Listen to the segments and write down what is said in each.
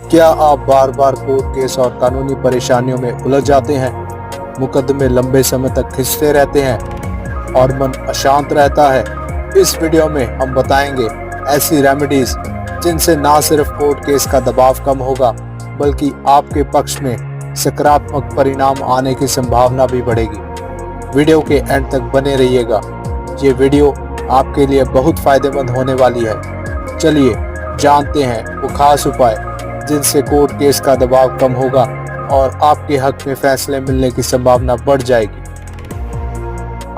क्या आप बार बार court case और कानूनी परेशानियों में उलझ जाते हैं? मुकदमे लंबे समय तक खिंचते रहते हैं और मन अशांत रहता है? इस वीडियो में हम बताएंगे ऐसी रेमेडीज जिनसे ना सिर्फ कोर्ट केस का दबाव कम होगा, बल्कि आपके पक्ष में सकारात्मक परिणाम आने की संभावना भी बढ़ेगी। वीडियो के एंड तक बने रहिएगा। ये वीडियो आपके लिए बहुत फायदेमंद होने वाली है। चलिए जानते हैं वो खास उपाय जिनसे कोर्ट केस का दबाव कम होगा और आपके हक में फैसले मिलने की संभावना बढ़ जाएगी।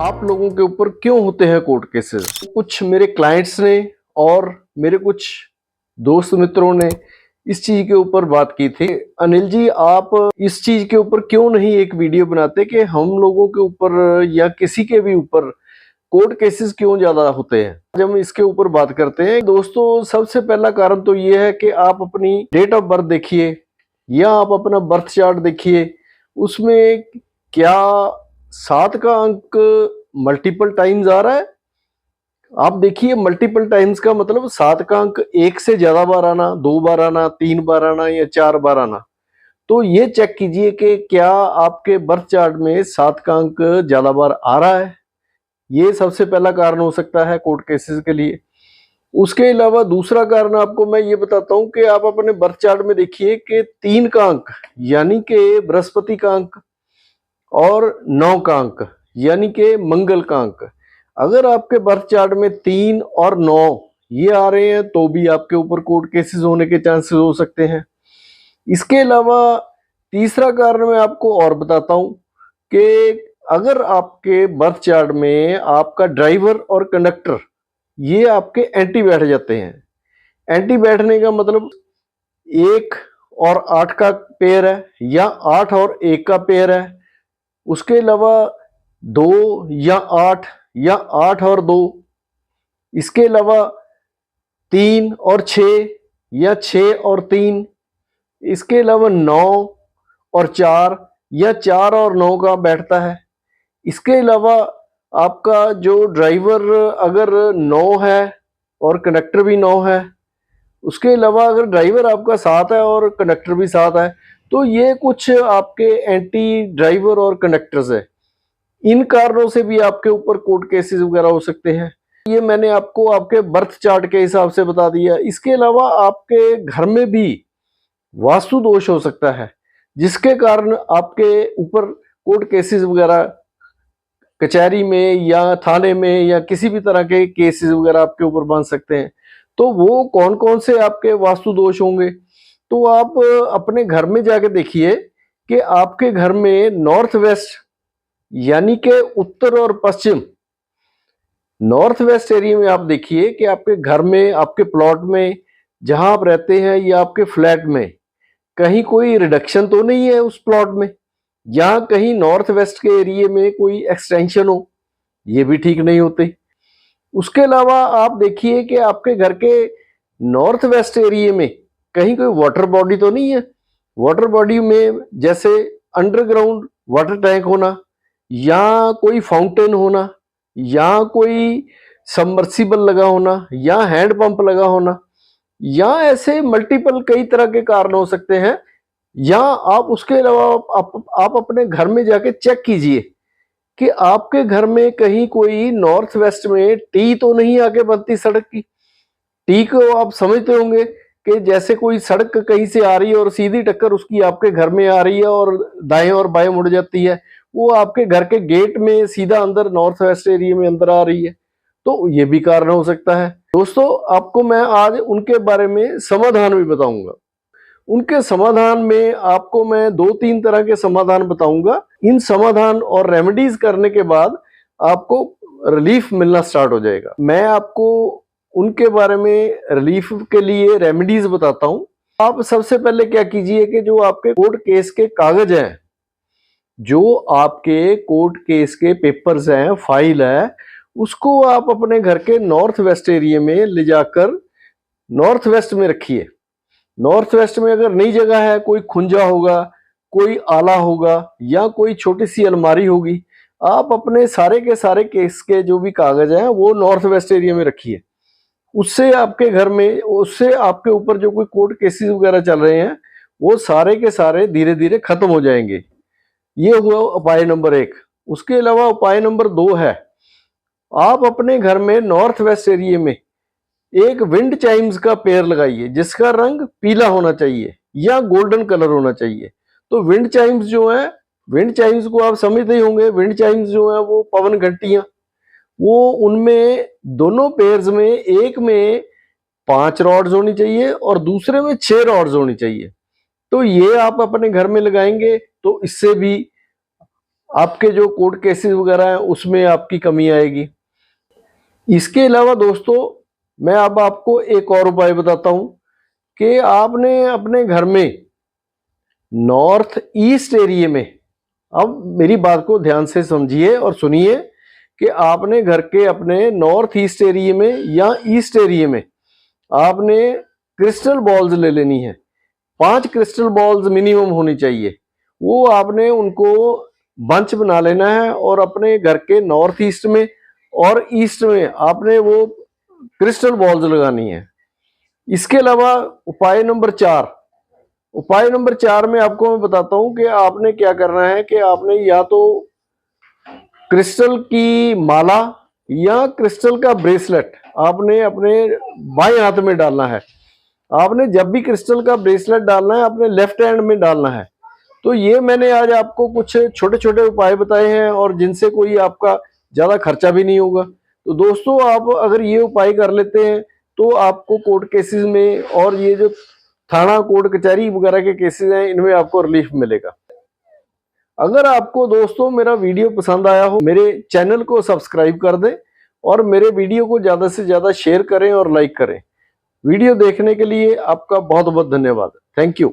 आप लोगों के ऊपर क्यों होते हैं कोर्ट केसेस? कुछ मेरे क्लाइंट्स ने और मेरे कुछ दोस्त मित्रों ने इस चीज के ऊपर बात की थी। अनिल जी, आप इस चीज के ऊपर क्यों नहीं एक वीडियो बनाते कि हम लोगों के ऊपर या किसी के भी ऊपर कोर्ट केसेस क्यों ज्यादा होते हैं? आज हम इसके ऊपर बात करते हैं। दोस्तों, सबसे पहला कारण तो ये है कि आप अपनी डेट ऑफ बर्थ देखिए या आप अपना बर्थ चार्ट देखिए, उसमें क्या 7 का अंक मल्टीपल टाइम्स आ रहा है। आप देखिए, मल्टीपल टाइम्स का मतलब 7 का अंक 1 से ज्यादा बार आना, 2 बार आना, 3 बार आना या 4 बार आना। तो ये चेक कीजिए कि क्या आपके बर्थ चार्ट में 7 का अंक ज्यादा बार आ रहा है। ये सबसे पहला कारण हो सकता है कोर्ट केसेस के लिए। उसके अलावा दूसरा कारण आपको मैं ये बताता हूं कि आप अपने बर्थ चार्ट में देखिए कि 3 का अंक यानी कि बृहस्पति का अंक और 9 का अंक यानी कि मंगल का अंक, अगर आपके बर्थ चार्ट में 3 और 9 ये आ रहे हैं तो भी आपके ऊपर कोर्ट केसेस होने के चांसेस हो सकते हैं। इसके अलावा तीसरा कारण मैं आपको और बताता हूं कि अगर आपके बर्थ चार्ट में आपका ड्राइवर और कंडक्टर ये आपके एंटी बैठ जाते हैं। एंटी बैठने का मतलब 1 और 8 का पेयर है या 8 और 1 का पेयर है। उसके अलावा 2 या 8 या 8 और 2। इसके अलावा 3 और 6 या 6 और 3। इसके अलावा 9 और 4 या 4 और 9 का बैठता है। इसके अलावा आपका जो ड्राइवर अगर 9 है और कंडक्टर भी 9 है, उसके अलावा अगर ड्राइवर आपका 7 है और कंडक्टर भी 7 है, तो ये कुछ आपके एंटी ड्राइवर और कंडक्टर्स है। इन कारणों से भी आपके ऊपर कोर्ट केसेस वगैरह हो सकते हैं। ये मैंने आपको आपके बर्थ चार्ट के हिसाब से बता दिया। इसके अलावा आपके घर में भी वास्तु दोष हो सकता है, जिसके कारण आपके ऊपर कोर्ट केसेस वगैरह कचहरी में या थाने में या किसी भी तरह के केसेस वगैरह आपके ऊपर बन सकते हैं। तो वो कौन कौन से आपके वास्तु दोष होंगे, तो आप अपने घर में जाके देखिए कि आपके घर में नॉर्थ वेस्ट यानी कि उत्तर और पश्चिम, नॉर्थ वेस्ट एरिया में आप देखिए कि आपके घर में, आपके प्लॉट में जहां आप रहते हैं या आपके फ्लैट में कहीं कोई रिडक्शन तो नहीं है उस प्लॉट में, या कहीं नॉर्थ वेस्ट के एरिया में कोई एक्सटेंशन हो, ये भी ठीक नहीं होते। उसके अलावा आप देखिए कि आपके घर के नॉर्थ वेस्ट एरिया में कहीं कोई वाटर बॉडी तो नहीं है। वाटर बॉडी में जैसे अंडरग्राउंड वाटर टैंक होना, या कोई फाउंटेन होना, या कोई सबमर्सिबल लगा होना, या हैंड पंप लगा होना, या ऐसे मल्टीपल कई तरह के कारण हो सकते हैं। या आप उसके अलावा आप अपने घर में जाके चेक कीजिए कि आपके घर में कहीं कोई नॉर्थ वेस्ट में टी तो नहीं आके बनती सड़क की। टी को आप समझते होंगे कि जैसे कोई सड़क कहीं से आ रही है और सीधी टक्कर उसकी आपके घर में आ रही है और दाएं और बाएं मुड़ जाती है, वो आपके घर के गेट में सीधा अंदर नॉर्थ वेस्ट एरिया में अंदर आ रही है, तो ये भी कारण हो सकता है। दोस्तों, आपको मैं आज उनके बारे में समाधान भी बताऊंगा। उनके समाधान में आपको मैं 2-3 तरह के समाधान बताऊंगा। इन समाधान और रेमेडीज करने के बाद आपको रिलीफ मिलना स्टार्ट हो जाएगा। मैं आपको उनके बारे में रिलीफ के लिए रेमेडीज बताता हूं। आप सबसे पहले क्या कीजिए कि जो आपके कोर्ट केस के कागज हैं, जो आपके कोर्ट केस के पेपर्स हैं, फाइल है, उसको आप अपने घर के नॉर्थ वेस्ट एरिया में ले जाकर नॉर्थ वेस्ट में रखिए। नॉर्थ वेस्ट में अगर नई जगह है, कोई खुंजा होगा, कोई आला होगा, या कोई छोटी सी अलमारी होगी, आप अपने सारे के सारे केस के जो भी कागज हैं वो नॉर्थ वेस्ट एरिया में रखिए। उससे आपके घर में, उससे आपके ऊपर जो कोई कोर्ट केसेस वगैरह चल रहे हैं वो सारे के सारे धीरे धीरे खत्म हो जाएंगे। ये हुआ उपाय नंबर 1। उसके अलावा उपाय नंबर 2 है, आप अपने घर में नॉर्थ वेस्ट एरिया में एक विंड चाइम्स का पेड़ लगाइए जिसका रंग पीला होना चाहिए या गोल्डन कलर होना चाहिए। तो विंड चाइम्स जो है, विंड चाइम्स को आप समझते ही होंगे, विंड चाइम्स जो है वो पवन घंटियां, वो उनमें दोनों पेयर्स में, एक में 5 रॉड्स होनी चाहिए और दूसरे में 6 रॉड्स होनी चाहिए। तो ये आप अपने घर में लगाएंगे तो इससे भी आपके जो कोर्ट केसेस वगैरह हैं उसमें आपकी कमी आएगी। इसके अलावा दोस्तों मैं अब आपको एक और उपाय बताता हूं कि आपने अपने घर में नॉर्थ ईस्ट एरिया में, अब मेरी बात को ध्यान से समझिए और सुनिए कि आपने घर के अपने नॉर्थ ईस्ट एरिया में या ईस्ट एरिया में आपने क्रिस्टल बॉल्स ले लेनी है। 5 क्रिस्टल बॉल्स मिनिमम होनी चाहिए। वो आपने उनको बंच बना लेना है और अपने घर के नॉर्थ ईस्ट में और ईस्ट में आपने वो क्रिस्टल बॉल्स लगानी है। इसके अलावा उपाय नंबर 4, उपाय नंबर 4 में आपको मैं बताता हूं कि आपने क्या करना है कि आपने या तो क्रिस्टल की माला या क्रिस्टल का ब्रेसलेट आपने अपने बाएं हाथ में डालना है। आपने जब भी क्रिस्टल का ब्रेसलेट डालना है अपने लेफ्ट हैंड में डालना है। तो ये मैंने आज आपको कुछ छोटे छोटे उपाय बताए हैं और जिनसे कोई आपका ज्यादा खर्चा भी नहीं होगा। तो दोस्तों आप अगर ये उपाय कर लेते हैं तो आपको कोर्ट केसेस में और ये जो थाना कोर्ट कचहरी वगैरह के केसेस हैं इनमें आपको रिलीफ मिलेगा। अगर आपको दोस्तों मेरा वीडियो पसंद आया हो, मेरे चैनल को सब्सक्राइब कर दें और मेरे वीडियो को ज्यादा से ज्यादा शेयर करें और लाइक करें। वीडियो देखने के लिए आपका बहुत बहुत धन्यवाद। Thank you.